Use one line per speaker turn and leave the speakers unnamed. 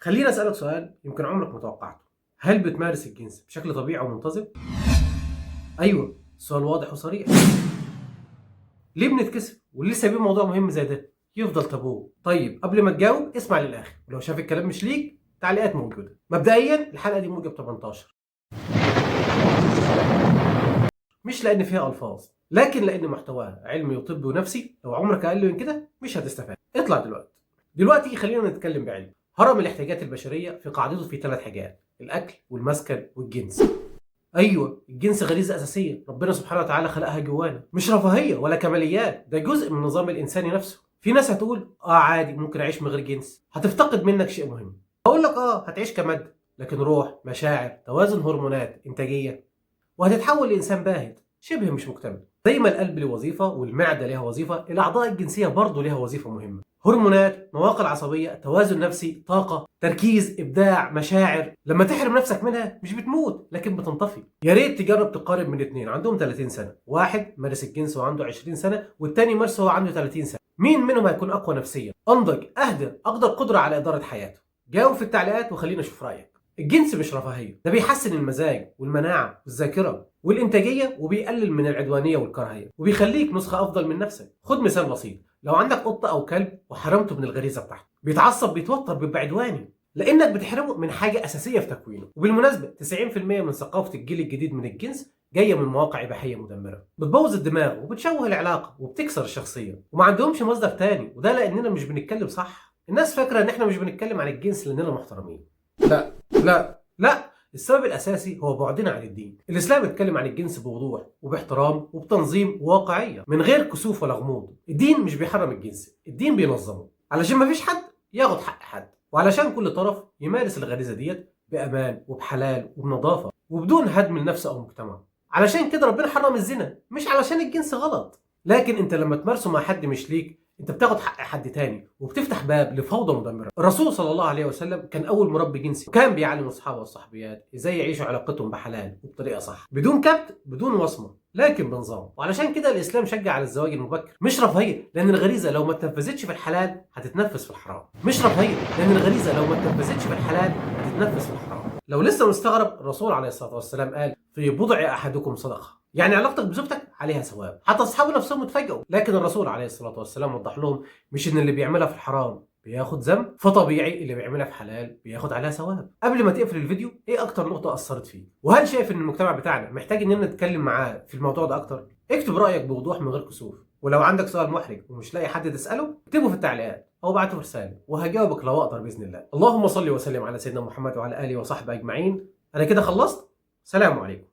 خليني أسألك سؤال يمكن عمرك ما توقعته. هل بتمارس الجنس بشكل طبيعي ومنتظم؟ أيوه، السؤال واضح وصريح. ليه بنتكسف؟ وليه سايبين موضوع مهم زي ده يفضل تابوه؟ طيب قبل ما تجاوب اسمع للآخر، ولو شايف الكلام مش ليك تعليقات موجودة. مبدئيا الحلقة دي موجب 18، مش لأن فيها ألفاظ، لكن لأن محتواها علمي وطبي ونفسي. لو عمرك أقل من كده مش هتستفاد. اطلع دلوقتي خلينا نتكلم بعلم. هرم الاحتياجات البشرية في قاعدته في 3 حاجات: الأكل والمسكن والجنس. ايوه، الجنس غريزه اساسيه ربنا سبحانه وتعالى خلقها جوانا، مش رفاهيه ولا كماليات، ده جزء من النظام الانساني نفسه. في ناس هتقول عادي ممكن اعيش من غير جنس، هتفتقد منك شيء مهم. هقول لك هتعيش كماده، لكن روح، مشاعر، توازن هرمونات، انتاجيه، وهتتحول لانسان باهت شبه مش مكتمل. زي ما القلب له وظيفه والمعده ليها وظيفه، الاعضاء الجنسيه برضه ليها وظيفه مهمه: هرمونات، مواقع عصبيه، توازن نفسي، طاقه، تركيز، ابداع، مشاعر. لما تحرم نفسك منها مش بتموت لكن بتنطفي. يا ريت تجرب تقارن بين اتنين عندهم 30 سنه، واحد مارس الجنس وعنده 20 سنه والتاني مارسه وهو عنده 30 سنه. مين منهم هيكون اقوى نفسيا، انضج، اهدى، اقدر قدره على اداره حياته؟ جاوب في التعليقات وخلينا نشوف رايك. الجنس مش رفاهيه، ده بيحسن المزاج والمناعه والذاكره والانتاجيه، وبيقلل من العدوانيه والكراهيه، وبيخليك نسخه افضل من نفسك. خد مثال بسيط: لو عندك قطه او كلب وحرمته من الغريزه بتاعته، بيتعصب، بيتوتر، بيبقى عدواني، لانك بتحرمه من حاجه اساسيه في تكوينه. وبالمناسبه 90% من ثقافه الجيل الجديد من الجنس جايه من مواقع اباحيه مدمره، بتبوظ الدماغ وبتشوه العلاقه وبتكسر الشخصيه، وما عندهمش مصدر تاني. وده لاننا مش بنتكلم صح. الناس فاكره ان احنا مش بنتكلم عن الجنس لاننا محترمين. لا لا، السبب الاساسي هو بعدنا عن الدين. الاسلام اتكلم عن الجنس بوضوح وباحترام وبتنظيم وواقعيه من غير كسوف ولا غموض. الدين مش بيحرم الجنس، الدين بينظمه علشان ما فيش حد ياخد حق حد، وعلشان كل طرف يمارس الغريزه ديت بامان وبحلال وبنظافه وبدون هدم النفس او المجتمع. علشان كده ربنا حرم الزنا، مش علشان الجنس غلط، لكن انت لما تمارسه مع حد مش ليك انت بتاخد حق حد تاني وبتفتح باب لفوضى مدمره. الرسول صلى الله عليه وسلم كان اول مربي جنسي، وكان بيعلم اصحابه والصحبيات ازاي يعيشوا علاقتهم بحلال وبطريقه صح، بدون كبت، بدون وصمه، لكن بنظام. وعلشان كده الاسلام شجع على الزواج المبكر، مش رفاهيه، لان الغريزه لو ما اتنفذتش في الحلال هتتنفذ في الحرام. مش رفاهيه، لان الغريزه لو ما اتنفذتش في الحلال هتتنفذ في الحرام. لو لسه مستغرب، الرسول عليه الصلاه والسلام قال: في بضع احدكم صدقه، يعني علاقتك بزوجتك عليها ثواب. حتى اصحابه نفسهم اتفاجئوا، لكن الرسول عليه الصلاه والسلام وضح لهم مش ان اللي بيعملها في الحرام بياخد ذنب، فطبيعي اللي بيعملها في حلال بياخد عليها ثواب. قبل ما تقفل الفيديو، ايه اكتر نقطه اثرت فيك؟ وهل شايف ان المجتمع بتاعنا محتاج اننا نتكلم معاه في الموضوع ده اكتر؟ اكتب رايك بوضوح من غير كسوف، ولو عندك سؤال محرج ومش لاقي حد تساله اكتبه في التعليقات او ابعته في رساله وهجاوبك لو اقدر باذن الله. اللهم صل وسلم على سيدنا محمد وعلى اله وصحبه اجمعين. انا كده خلصت. سلام عليكم.